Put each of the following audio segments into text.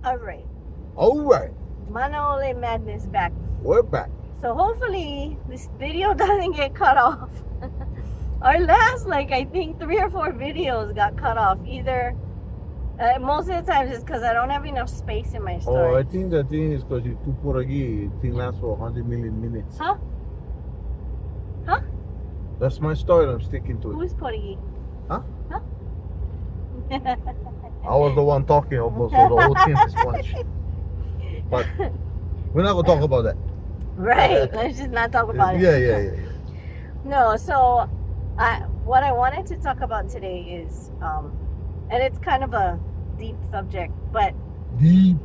Alright. Alright, Manole Madness back. we're back. So hopefully this video doesn't get cut off. Our last, like, I think 3 or 4 videos got cut off. Either, most of the times it's because I don't have enough space in my Oh, I storage. think the thing is because you took Poragi, it thing lasts for 100 million minutes. Huh? Huh? That's my story, I'm sticking to it. Who's Porgy? Huh? Huh? I was the one talking almost, so the whole thing is watch. But we're not going to talk about that. Right. Let's just not talk about it. Yeah. No, so what I wanted to talk about today is, and it's kind of a deep subject, but Deep.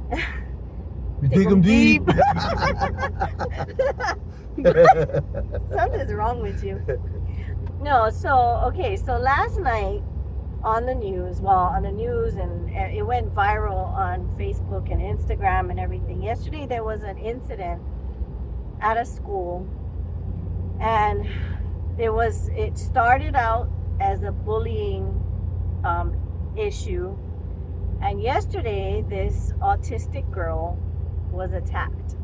You take them deep. Something's wrong with you. No, so last night on the news, and it went viral on Facebook and Instagram and everything. Yesterday there was an incident at a school, and it started out as a bullying issue, and yesterday this autistic girl was attacked.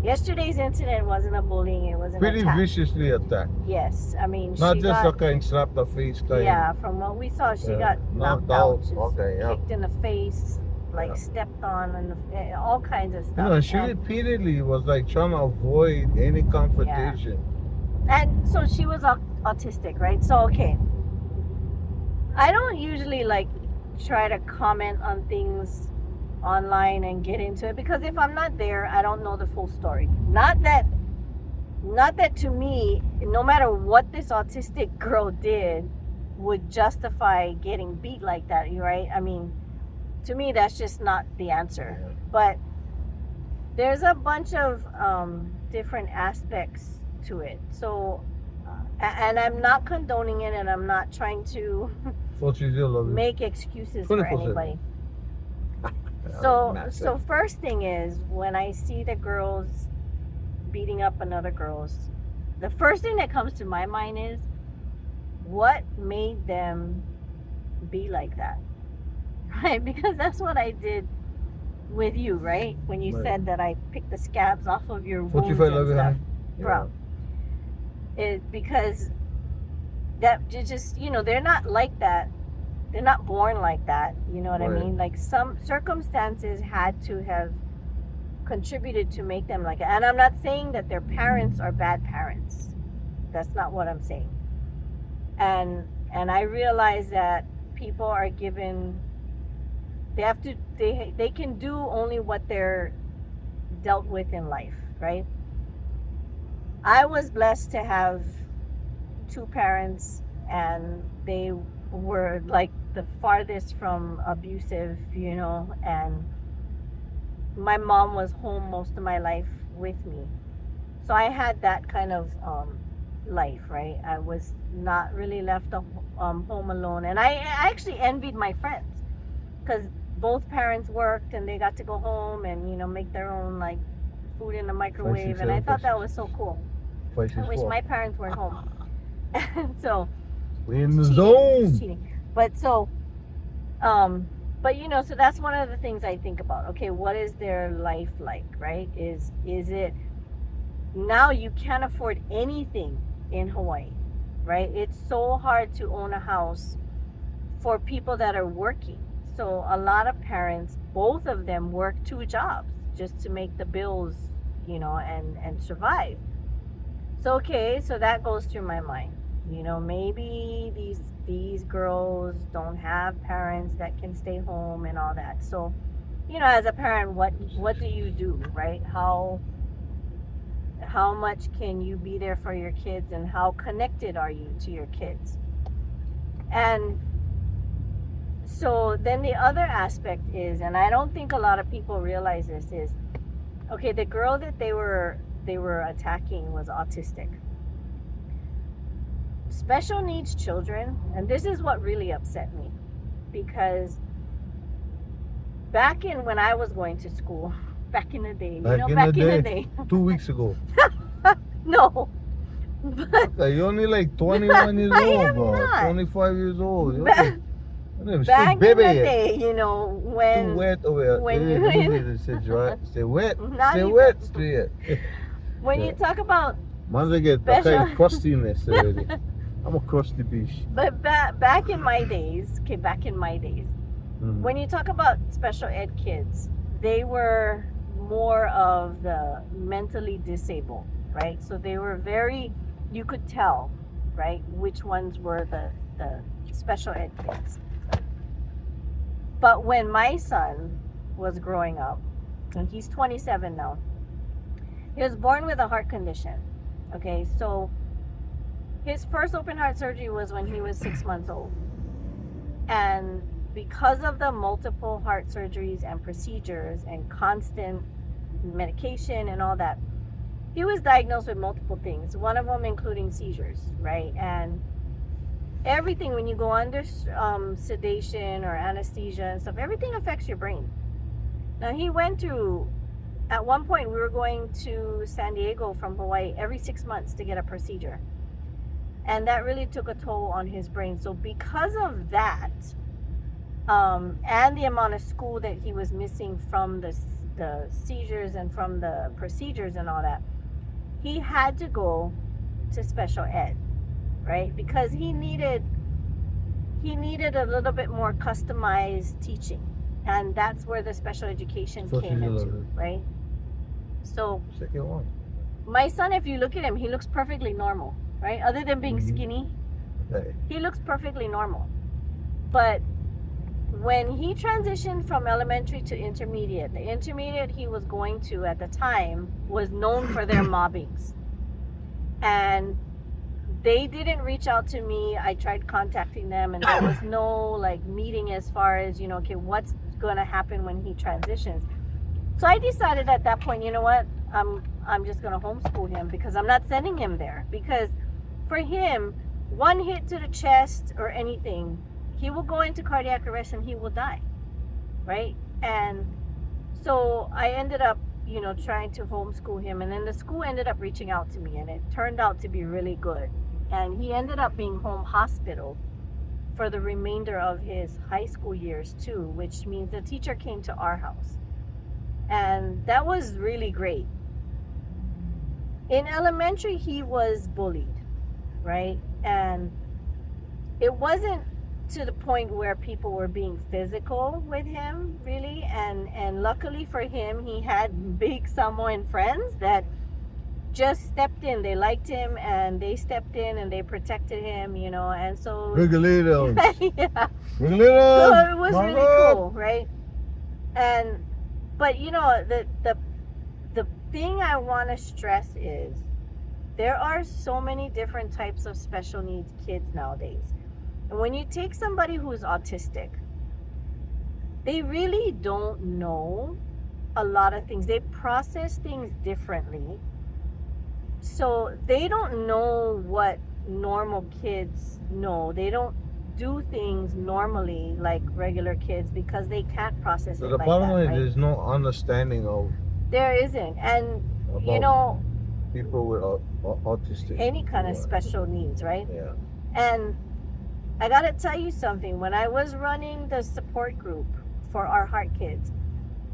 Yesterday's incident wasn't a bullying, it was an Pretty attack. viciously attacked. Yes, I mean, Not she just got, a kind slap the face kind. yeah, from what we saw, she got knocked out. out. Just Okay, yeah. kicked in the face, like stepped on, and all kinds of stuff. No, she repeatedly was like trying to avoid any confrontation. And so she was autistic, right? So, okay. I don't usually like try to comment on things online and get into it, because if I'm not there, I don't know the full story. Not that to me, no matter what this autistic girl did, would justify getting beat like that, right? I mean, to me, that's just not the answer. But there's a bunch of different aspects to it. So, and I'm not condoning it, and I'm not trying to make excuses for anybody. So first thing is, when I see the girls beating up another girls, the first thing that comes to my mind is, what made them be like that? Right? Because that's what I did with you, right? When you said that I picked the scabs off of your wounds and stuff. Bro. Because that just, they're not like that. They're not born like that. You know what I mean? Like, some circumstances had to have contributed to make them like it. And I'm not saying that their parents are bad parents. That's not what I'm saying. And I realize that people are given, they can do only what they're dealt with in life, right? I was blessed to have 2 parents, and they were like the farthest from abusive, and my mom was home most of my life with me. So I had that kind of life, right? I was not really left home alone. And I actually envied my friends, because both parents worked and they got to go home and, make their own, like, food in the microwave. And I thought that was so cool. I wish my parents weren't home. So we're in the zone. Cheating. But so so that's one of the things I think about. Okay, what is their life like, right? Is it, now you can't afford anything in Hawaii, right? It's so hard to own a house for people that are working. So a lot of parents, both of them, work 2 jobs just to make the bills, and survive. So, okay, so that goes through my mind. Maybe these girls don't have parents that can stay home and all that. So, as a parent, what do you do, right? How much can you be there for your kids, and how connected are you to your kids? And so then the other aspect is, and I don't think a lot of people realize this, is, okay, the girl that they were attacking was autistic. Special needs children, and this is what really upset me, because back in when I was going to school, back in the day, back in the day, 2 weeks ago. No. Okay, you're only like 21 years old, bro. 25 years old. It's Back still in the baby yet. day, you know, Too when wet over when here. you Say dry. Say wet. not Say even wet. Stay yet. when you talk about Man, they get special, kind of crustiness already. I'm a crusty beach. but back in my days, okay, back in my days, Mhm. when you talk about special ed kids, they were more of the mentally disabled, right? So they were very, you could tell, right, which ones were the special ed kids. But when my son was growing up, and he's 27 now, he was born with a heart condition. Okay, so his first open heart surgery was when he was 6 months old. And because of the multiple heart surgeries and procedures and constant medication and all that, he was diagnosed with multiple things, one of them including seizures, right? And everything, when you go under sedation or anesthesia and stuff, everything affects your brain. Now, he went through, at one point, we were going to San Diego from Hawaii every 6 months to get a procedure. And that really took a toll on his brain. So because of that, and the amount of school that he was missing from the seizures and from the procedures and all that, he had to go to special ed, right? Because he needed a little bit more customized teaching, and that's where the special education came into, right? So Second one. my son, if you look at him, he looks perfectly normal, right? Other than being skinny, Hey. he looks perfectly normal. But when he transitioned from elementary to intermediate, the intermediate he was going to at the time was known for their mobbings. And they didn't reach out to me. I tried contacting them, and there was no like meeting as far as, okay, what's going to happen when he transitions. So I decided at that point, you know what, I'm just going to homeschool him, because I'm not sending him there. Because for him, one hit to the chest or anything, he will go into cardiac arrest and he will die, right? And so I ended up, trying to homeschool him, and then the school ended up reaching out to me, and it turned out to be really good. And he ended up being home hospital for the remainder of his high school years too, which means the teacher came to our house. And that was really great. In elementary, he was bullied, right? And it wasn't to the point where people were being physical with him, really. And luckily for him, he had big Samoan friends that just stepped in. They liked him, and they stepped in and they protected him, and so Regulators. yeah. Regulators. So it was really cool, right? And but the thing I want to stress is there are so many different types of special needs kids nowadays. And when you take somebody who's autistic, they really don't know a lot of things. They process things differently. So they don't know what normal kids know. They don't do things normally like regular kids because they can't process it So like the that, bottom line, right? there's no understanding of There isn't. And about people with autistic. any kind of special needs, right? Yeah. And I gotta tell you something. When I was running the support group for our heart kids,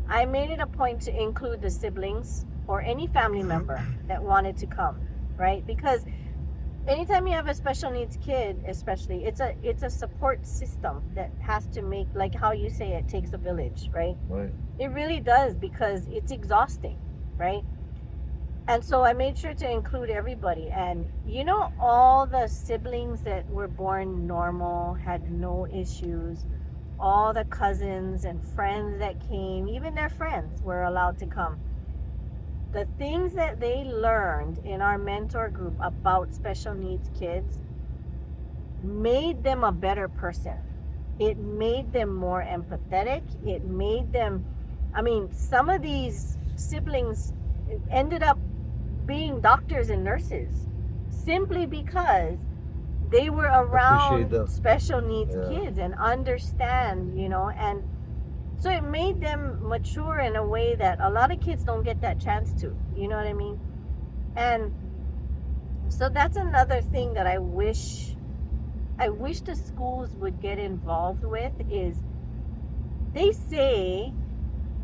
I made it a point to include the siblings or any family member that wanted to come, right? Because anytime you have a special needs kid, especially, it's a support system that has to make, like how you say, it takes a village, right? Right. It really does, because it's exhausting, right? And so I made sure to include everybody. And all the siblings that were born normal, had no issues, all the cousins and friends that came, even their friends were allowed to come. The things that they learned in our mentor group about special needs kids made them a better person. It made them more empathetic. It made them, some of these siblings ended up being doctors and nurses simply because they were around special needs kids and understand, and so it made them mature in a way that a lot of kids don't get that chance to, you know what I mean? And so that's another thing that I wish I wish the schools would get involved with is they say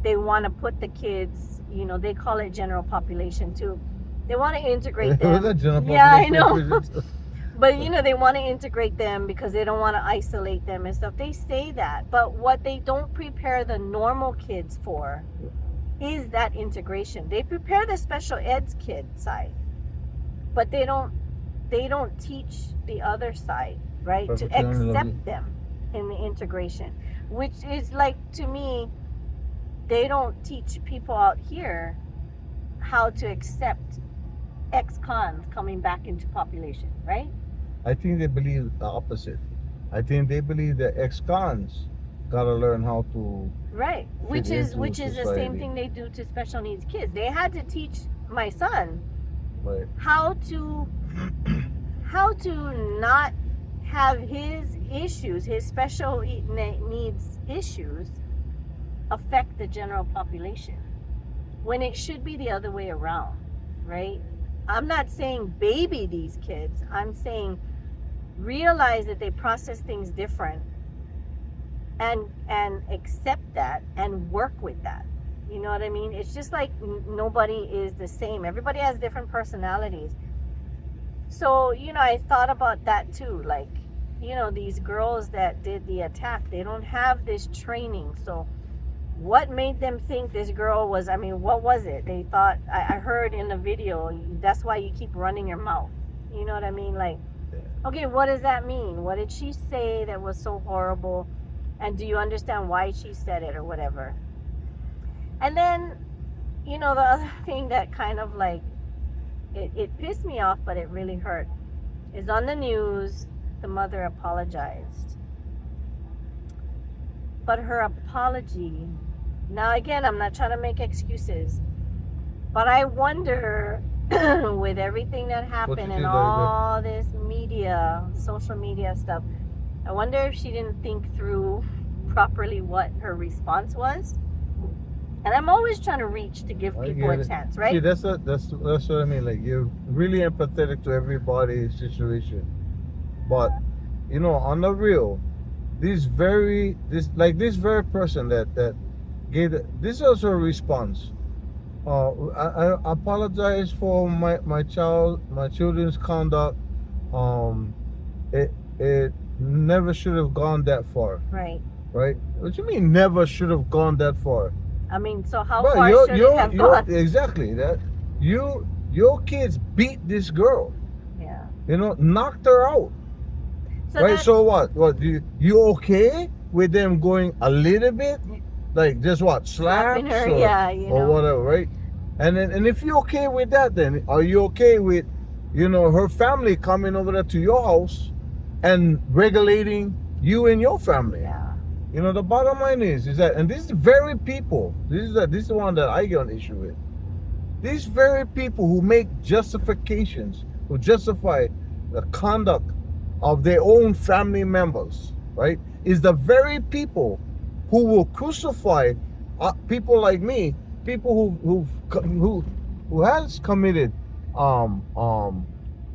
they want to put the kids, they call it general population too. They want to integrate them. That general Yeah, I population know. is- But they want to integrate them because they don't want to isolate them and stuff. They say that, but what they don't prepare the normal kids for is that integration. They prepare the special eds kid side, but they don't teach the other side, right? To Perfect, lovely. accept them in the integration, which is like, to me, they don't teach people out here how to accept ex-cons coming back into population, right? I think they believe the opposite. I think they believe that ex-cons gotta learn how to. Right. Which Fit is into the same society. thing they do to special needs kids. They had to teach my son Like, how to not have his issues, his special needs issues, affect the general population, when it should be the other way around, right? I'm not saying baby these kids. I'm saying realize that they process things different, and accept that and work with that. You know what I mean? It's just like nobody is the same. Everybody has different personalities. So, I thought about that too. Like, these girls that did the attack, they don't have this training. So, what made them think this girl was, what was it? They thought, I heard in the video, that's why you keep running your mouth. You know what I mean? Like, okay, what does that mean? What did she say that was so horrible? And do you understand why she said it or whatever? And then, the other thing that kind of like, it pissed me off, but it really hurt, is on the news, the mother apologized. But her apology, now again, I'm not trying to make excuses, but I wonder, with everything that happened and all this media, social media stuff, I wonder if she didn't think through properly what her response was. And I'm always trying to reach to give I people a get it. chance, See, right? that's what I mean. Like, you're really empathetic to everybody's situation, but on the real, this very person that gave this is also a response. I apologize for my children's conduct. It never should have gone that far, Right. right? What you mean never should have gone that far? So how Bro, far should it have gone? exactly that. Your kids beat this girl. Yeah. Knocked her out. So Right? that, So what? What you okay with them going a little bit, like just what slaps slapping her, or, yeah, or whatever, right? And if you're okay with that, then are you okay with her family coming over there to your house and regulating you and your family? Yeah. The bottom line is that, and these very people, this is the one that I get an issue with. These very people who make justifications, who justify the conduct of their own family members, right, is the very people who will crucify people like me, people who has committed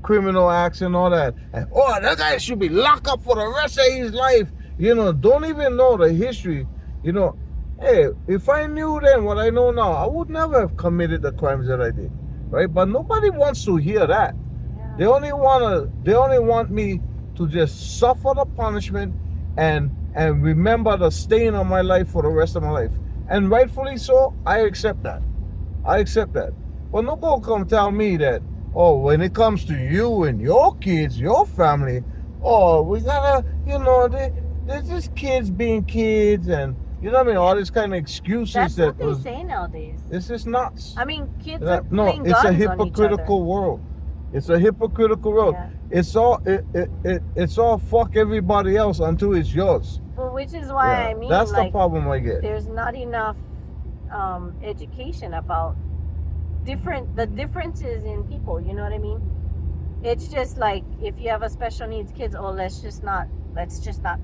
criminal acts and all that, and that guy should be locked up for the rest of his life. Don't even know the history. Hey, if I knew then what I know now, I would never have committed the crimes that I did, right? But nobody wants to hear that. Yeah. They only want me to just suffer the punishment and remember the stain on my life for the rest of my life. And rightfully so, I accept that. But nobody come tell me that, when it comes to you and your kids, your family, we gotta, they're just kids being kids, and all these kind of excuses That's what they say nowadays. It's just nuts. Kids are No, playing it's guns a on each hypocritical world. It's a hypocritical world. Yeah. It's all fuck everybody else until it's yours. Well, which is why Yeah, that's the like, problem I get. there's not enough education about the differences in people. You know what I mean? It's just like, if you have a special needs kids, let's just not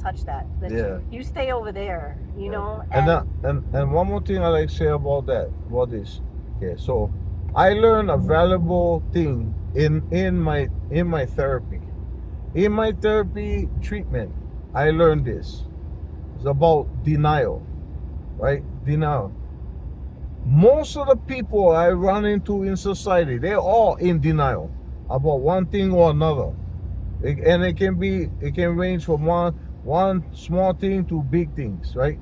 touch that. Yeah. You stay over there. And one more thing I like to say about this. Okay, so I learned a valuable thing in my therapy. In my therapy treatment, I learned this. It's about denial, right? Denial. Most of the people I run into in society, they're all in denial about one thing or another. And it can range from one small thing to big things, right?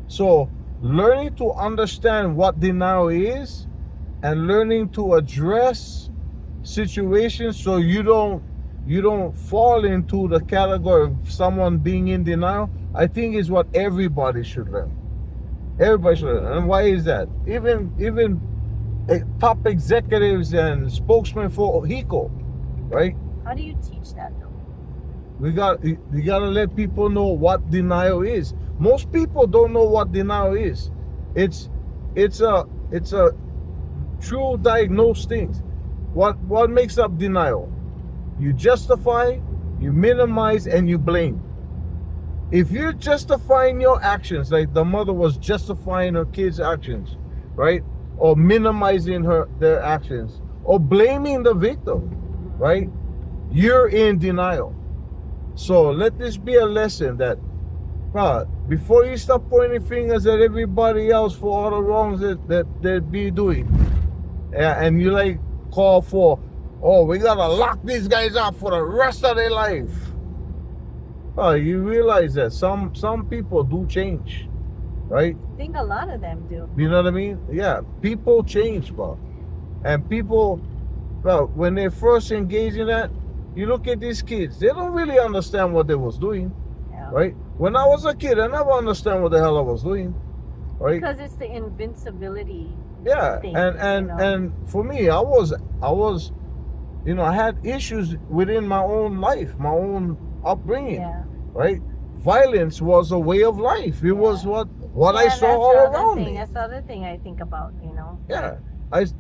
So learning to understand what denial is and learning to address situations so you don't fall into the category of someone being in denial, I think is what everybody should learn. Everybody should learn. And why is that? Even top executives and spokesmen for HECO, right? How do you teach that though? You gotta let people know what denial is. Most people don't know what denial is. It's a true diagnosed thing. What makes up denial? You justify, you minimize, and you blame. If you're justifying your actions, like the mother was justifying her kids' actions, right? Or minimizing their actions, or blaming the victim, right? You're in denial. So let this be a lesson that, before you start pointing fingers at everybody else for all the wrongs that they be doing, and you like call for, oh, we gotta lock these guys up for the rest of their life. You realize that some people do change, right? I think a lot of them do. You know what I mean? Yeah, people change, bro. And people, when they first engage in that, you look at these kids, they don't really understand what they was doing, Yeah. right? When I was a kid, I never understand what the hell I was doing, right? Because it's the invincibility. Yeah, thing, and you know? and for me, I was, I had issues within my own life, my own upbringing, Yeah. right? Violence was a way of life. It was what I Yeah, saw that's all the other around thing. me. That's the other thing I think about, you know. Yeah,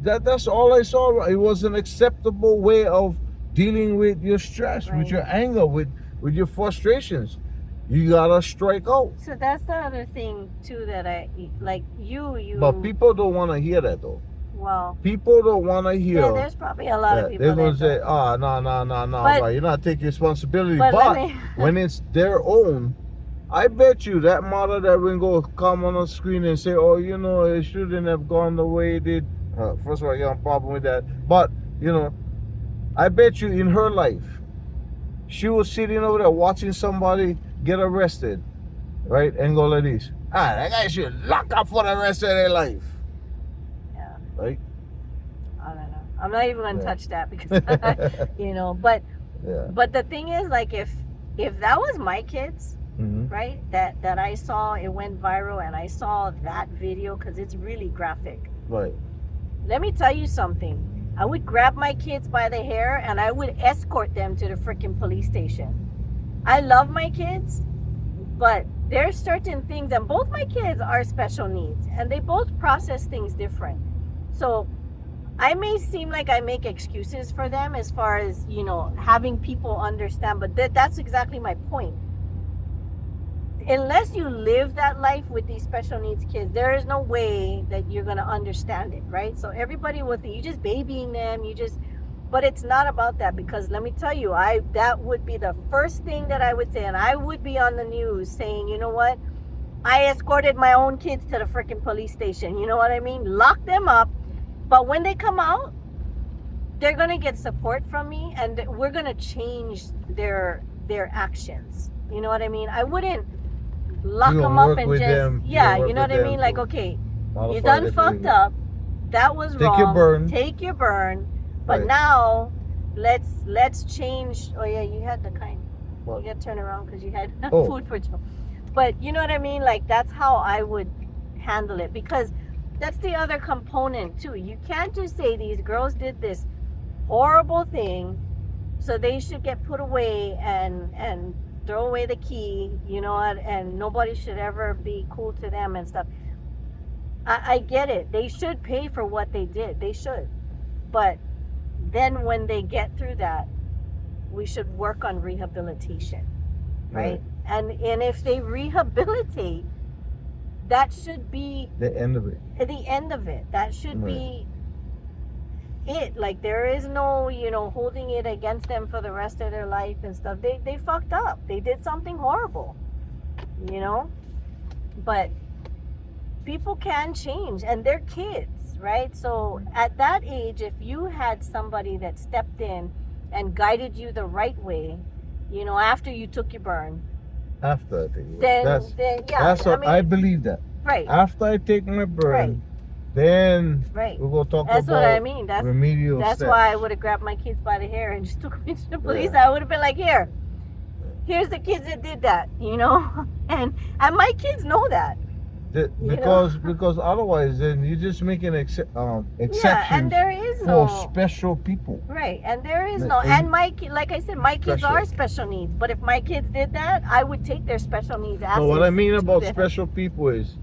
that's all I saw. It was an acceptable way of dealing with your stress, with Right. your anger, with your frustrations. You gotta strike out. So that's the other thing too that I like you. But people don't want to hear that though. Well, People don't want to hear. yeah, there's probably a lot of that. people They're gonna that say, don't. no, But- bro, you're not taking responsibility. but But, let me- when it's their own, I bet you that mother that will go come on the screen and say, oh, it shouldn't have gone the way it did. First of all, I got a problem with that. But, I bet you in her life, she was sitting over there watching somebody get arrested, right? And go like this. That guy should lock up for the rest of their life. Yeah. Right? I don't know. I'm not even gonna Yeah. touch that because but Yeah. but the thing is, like, if that was my kids, Hmm. right, that I saw, it went viral and I saw that video because it's really graphic. Right. Let me tell you something. I would grab my kids by the hair and I would escort them to the freaking police station. I love my kids, but there's certain things, and both my kids are special needs and they both process things different. So I may seem like I make excuses for them as far as, having people understand, but that's exactly my point. Unless you live that life with these special needs kids, there is no way that you're going to understand it, right? So everybody with you just babying them, but it's not about that, because let me tell you, that would be the first thing that I would say, and I would be on the news saying, you know what? I escorted my own kids to the freaking police station. You know what I mean? Lock them up. But when they come out, they're going to get support from me, and we're going to change their actions. You know what I mean? I wouldn't lock You them gonna up work and with just, them. You yeah, gonna work you know with what I them mean? Like, to okay, modify you done their fucked behavior. up. That was Take wrong. your burn. Take your burn. But Right. now, let's change. Oh yeah, you had the kind. What? You got to turn around because you had Oh. food for Joe. But you know what I mean? Like, that's how I would handle it, because that's the other component too. You can't just say these girls did this horrible thing, so they should get put away and throw away the key, and nobody should ever be cool to them and stuff. I get it. They should pay for what they did. They should. But then when they get through that, we should work on rehabilitation, right? And if they rehabilitate, that should be The end of it. at the end of it. That should Right. be it. Like there is no, holding it against them for the rest of their life and stuff. They fucked up. They did something horrible, you know? But people can change and they're kids, right? So at that age, if you had somebody that stepped in and guided you the right way, after you took your burn, After I take then yeah, that's what I mean, believe that. right, After I take my burn, Right. then right. we're gonna talk That's about what I mean. remedial That's steps. why I would have grabbed my kids by the hair and just took them to the police. Yeah. I would have been like, here's the kids that did that, and my kids know that. Because otherwise, then you're just making Yeah, exceptions and there is for no special people. right, and there is And- no, and- and like I said, my kids Special. are special needs. But if my kids did that, I would take their special needs. So what I mean to about them. special people is,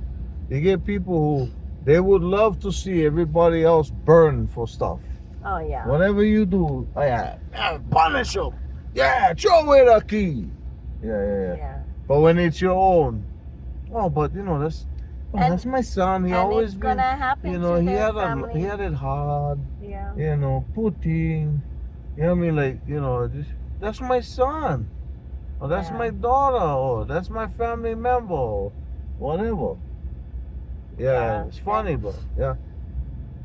you get people who they would love to see everybody else burn for stuff. Oh yeah. Whatever you do, punish them. Yeah, throw away the key. Yeah. Yeah. But when it's your own, but And- that's my son. He and always it's been, gonna happen to he their had family. he had it hard. Yeah. Poor thing. You know what I mean? Like, that's my son. Or that's Yeah. my daughter. Or that's my family member. Or whatever. Yeah, it's funny, but yeah.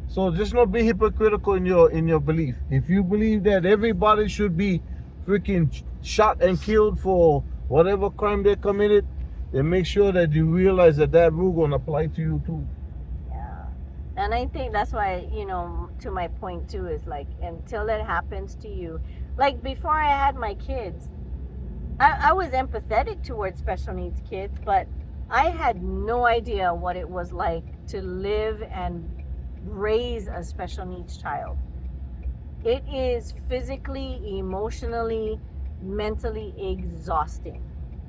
So just not be hypocritical in your belief. If you believe that everybody should be freaking shot and killed for whatever crime they committed, then make sure that you realize that rule gonna apply to you too. Yeah. And I think that's why, to my point too, is like until it happens to you, like before I had my kids, I was empathetic towards special needs kids, but I had no idea what it was like to live and raise a special needs child. It is physically, emotionally, mentally exhausting.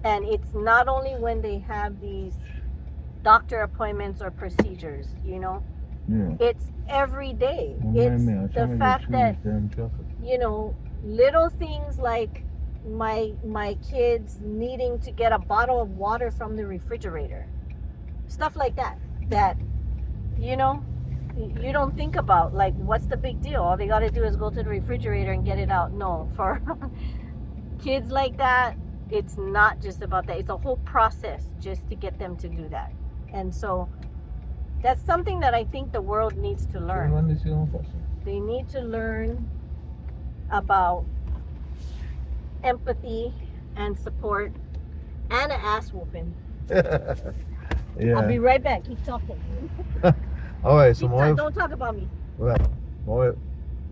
And it's not only when they have these doctor appointments or procedures, Yeah. it's every day. It's the fact that, little things like my kids needing to get a bottle of water from the refrigerator. Stuff like that you don't think about, like, what's the big deal? All they got to do is go to the refrigerator and get it out. No, for kids like that, it's not just about that. It's a whole process just to get them to do that. And so that's something that I think the world needs to learn. They need to learn about empathy and support and an ass whooping. Yeah. I'll be right back. Keep talking. All right, so my wife, Don't talk about me. well, my wife,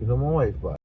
my wife, but